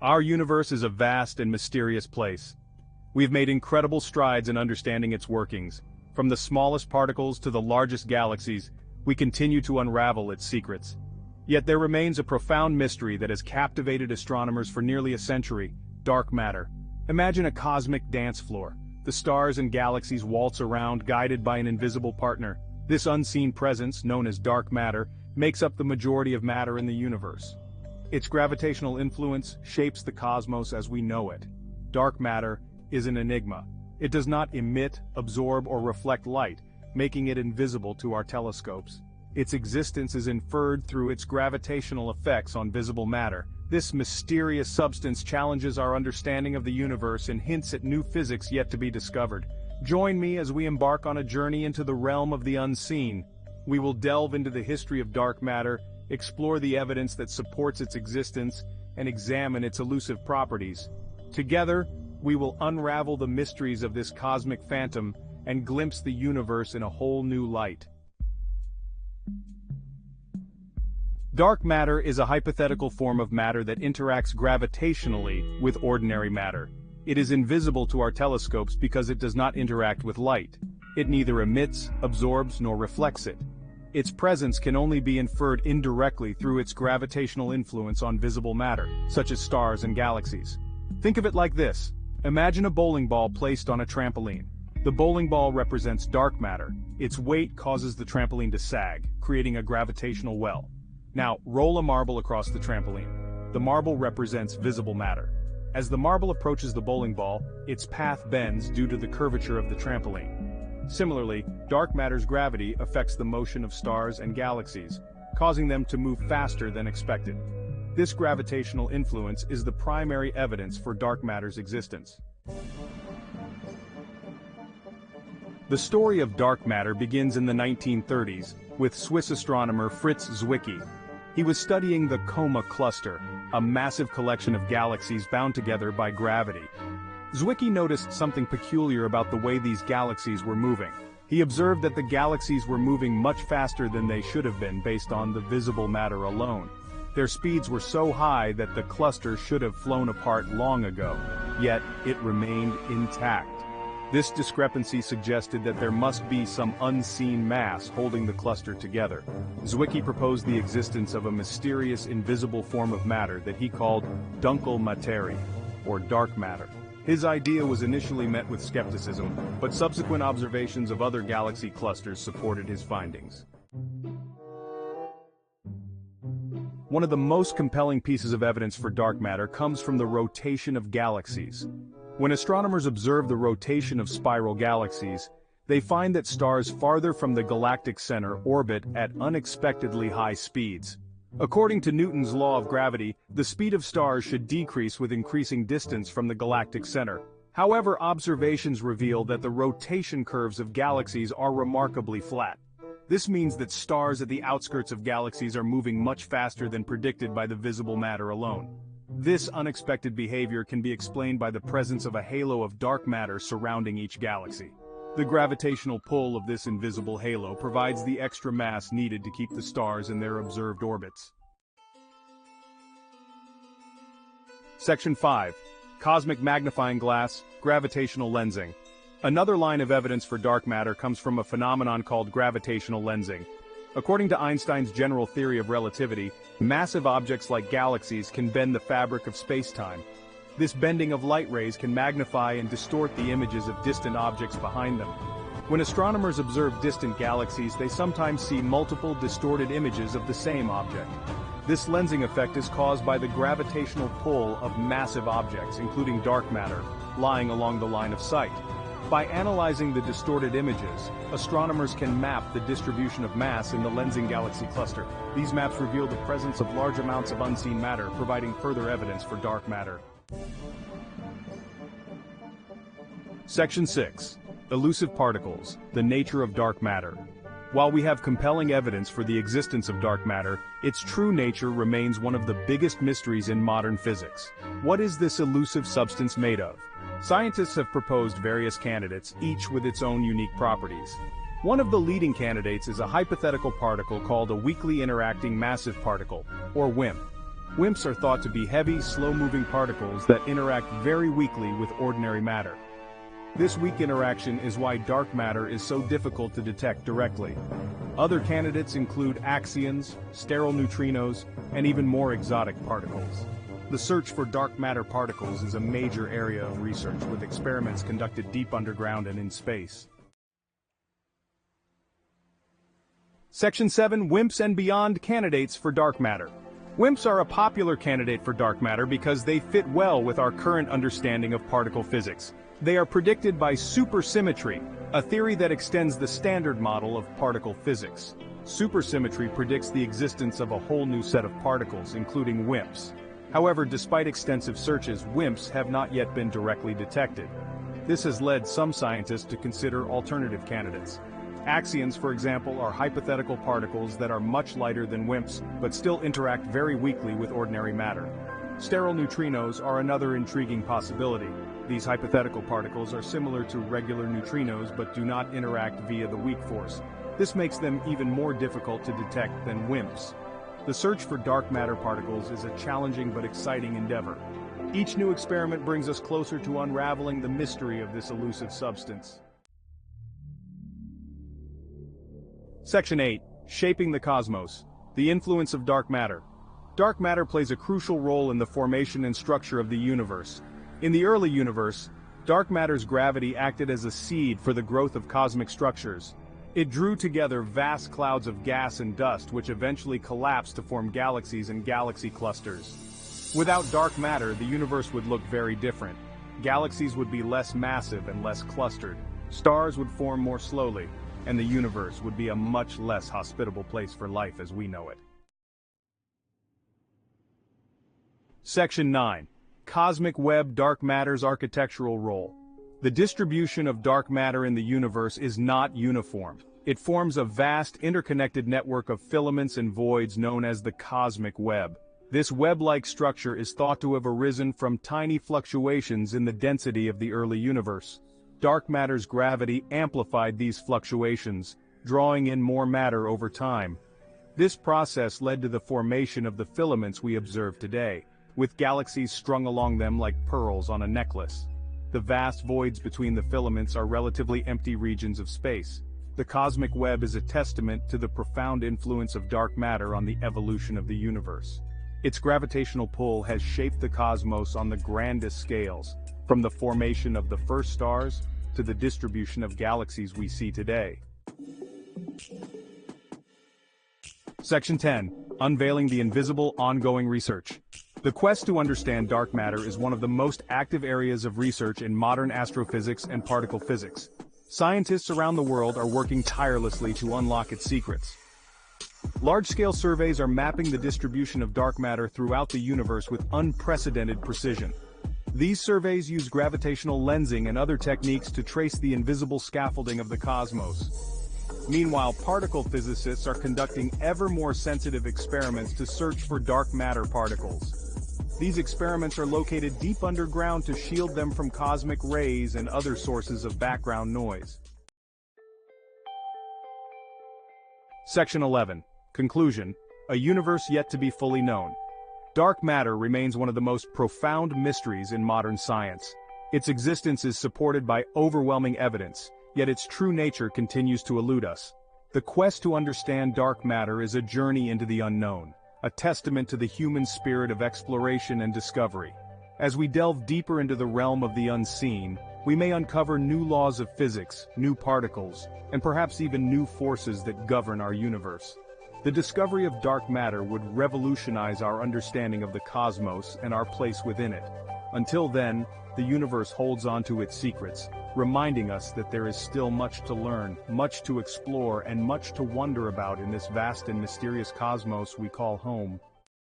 Our universe is a vast and mysterious place. We've made incredible strides in understanding its workings. From the smallest particles to the largest galaxies, we continue to unravel its secrets. Yet there remains a profound mystery that has captivated astronomers for nearly a century: dark matter. Imagine a cosmic dance floor. The stars and galaxies waltz around, guided by an invisible partner. This unseen presence, known as dark matter, makes up the majority of matter in the universe. Its gravitational influence shapes the cosmos as we know it. Dark matter is an enigma. It does not emit, absorb, or reflect light, making it invisible to our telescopes. Its existence is inferred through its gravitational effects on visible matter. This mysterious substance challenges our understanding of the universe and hints at new physics yet to be discovered. Join me as we embark on a journey into the realm of the unseen. We will delve into the history of dark matter, explore the evidence that supports its existence, and examine its elusive properties. Together, we will unravel the mysteries of this cosmic phantom and glimpse the universe in a whole new light. Dark matter is a hypothetical form of matter that interacts gravitationally with ordinary matter. It is invisible to our telescopes because it does not interact with light. It neither emits, absorbs, nor reflects it. Its presence can only be inferred indirectly through its gravitational influence on visible matter, such as stars and galaxies. Think of it like this. Imagine a bowling ball placed on a trampoline. The bowling ball represents dark matter. Its weight causes the trampoline to sag, creating a gravitational well. Now, roll a marble across the trampoline. The marble represents visible matter. As the marble approaches the bowling ball, its path bends due to the curvature of the trampoline. Similarly, dark matter's gravity affects the motion of stars and galaxies, causing them to move faster than expected. This gravitational influence is the primary evidence for dark matter's existence. The story of dark matter begins in the 1930s, with Swiss astronomer Fritz Zwicky. He was studying the Coma cluster, a massive collection of galaxies bound together by gravity. Zwicky noticed something peculiar about the way these galaxies were moving. He observed that the galaxies were moving much faster than they should have been based on the visible matter alone. Their speeds were so high that the cluster should have flown apart long ago, yet it remained intact. This discrepancy suggested that there must be some unseen mass holding the cluster together. Zwicky proposed the existence of a mysterious invisible form of matter that he called dunkle materie, or dark matter. His idea was initially met with skepticism, but subsequent observations of other galaxy clusters supported his findings. One of the most compelling pieces of evidence for dark matter comes from the rotation of galaxies. When astronomers observe the rotation of spiral galaxies, they find that stars farther from the galactic center orbit at unexpectedly high speeds. According to Newton's law of gravity, the speed of stars should decrease with increasing distance from the galactic center. However, observations reveal that the rotation curves of galaxies are remarkably flat. This means that stars at the outskirts of galaxies are moving much faster than predicted by the visible matter alone. This unexpected behavior can be explained by the presence of a halo of dark matter surrounding each galaxy. The gravitational pull of this invisible halo provides the extra mass needed to keep the stars in their observed orbits. Section 5. Cosmic magnifying glass, gravitational lensing. Another line of evidence for dark matter comes from a phenomenon called gravitational lensing. According to Einstein's general theory of relativity, massive objects like galaxies can bend the fabric of space-time. This bending of light rays can magnify and distort the images of distant objects behind them. When astronomers observe distant galaxies, they sometimes see multiple distorted images of the same object. This lensing effect is caused by the gravitational pull of massive objects, including dark matter, lying along the line of sight. By analyzing the distorted images, astronomers can map the distribution of mass in the lensing galaxy cluster. These maps reveal the presence of large amounts of unseen matter, providing further evidence for dark matter. Section 6. Elusive particles, the nature of dark matter. While we have compelling evidence for the existence of dark matter, its true nature remains one of the biggest mysteries in modern physics. What is this elusive substance made of? Scientists have proposed various candidates, each with its own unique properties. One of the leading candidates is a hypothetical particle called a weakly interacting massive particle, or WIMP. WIMPs are thought to be heavy, slow-moving particles that interact very weakly with ordinary matter. This weak interaction is why dark matter is so difficult to detect directly. Other candidates include axions, sterile neutrinos, and even more exotic particles. The search for dark matter particles is a major area of research, with experiments conducted deep underground and in space. Section 7. WIMPs and beyond candidates for dark matter. WIMPs are a popular candidate for dark matter because they fit well with our current understanding of particle physics. They are predicted by supersymmetry, a theory that extends the standard model of particle physics. Supersymmetry predicts the existence of a whole new set of particles, including WIMPs. However, despite extensive searches, WIMPs have not yet been directly detected. This has led some scientists to consider alternative candidates. Axions, for example, are hypothetical particles that are much lighter than WIMPs, but still interact very weakly with ordinary matter. Sterile neutrinos are another intriguing possibility. These hypothetical particles are similar to regular neutrinos but do not interact via the weak force. This makes them even more difficult to detect than WIMPs. The search for dark matter particles is a challenging but exciting endeavor. Each new experiment brings us closer to unraveling the mystery of this elusive substance. Section 8. Shaping the cosmos. The influence of dark matter. Dark matter plays a crucial role in the formation and structure of the universe. In the early universe, dark matter's gravity acted as a seed for the growth of cosmic structures. It drew together vast clouds of gas and dust which eventually collapsed to form galaxies and galaxy clusters. Without dark matter, the universe would look very different. Galaxies would be less massive and less clustered. Stars would form more slowly, and the universe would be a much less hospitable place for life as we know it. Section 9. Cosmic web dark matter's architectural role. The distribution of dark matter in the universe is not uniform. It forms a vast interconnected network of filaments and voids known as the cosmic web. This web-like structure is thought to have arisen from tiny fluctuations in the density of the early universe. Dark matter's gravity amplified these fluctuations, drawing in more matter over time. This process led to the formation of the filaments we observe today, with galaxies strung along them like pearls on a necklace. The vast voids between the filaments are relatively empty regions of space. The cosmic web is a testament to the profound influence of dark matter on the evolution of the universe. Its gravitational pull has shaped the cosmos on the grandest scales, from the formation of the first stars to the distribution of galaxies we see today. Section 10. Unveiling the invisible ongoing research. The quest to understand dark matter is one of the most active areas of research in modern astrophysics and particle physics. Scientists around the world are working tirelessly to unlock its secrets. Large-scale surveys are mapping the distribution of dark matter throughout the universe with unprecedented precision. These surveys use gravitational lensing and other techniques to trace the invisible scaffolding of the cosmos. Meanwhile, particle physicists are conducting ever more sensitive experiments to search for dark matter particles. These experiments are located deep underground to shield them from cosmic rays and other sources of background noise. Section 11. Conclusion. A universe yet to be fully known. Dark matter remains one of the most profound mysteries in modern science. Its existence is supported by overwhelming evidence, yet its true nature continues to elude us. The quest to understand dark matter is a journey into the unknown, a testament to the human spirit of exploration and discovery. As we delve deeper into the realm of the unseen, we may uncover new laws of physics, new particles, and perhaps even new forces that govern our universe. The discovery of dark matter would revolutionize our understanding of the cosmos and our place within it. Until then, the universe holds on to its secrets, reminding us that there is still much to learn, much to explore, and much to wonder about in this vast and mysterious cosmos we call home.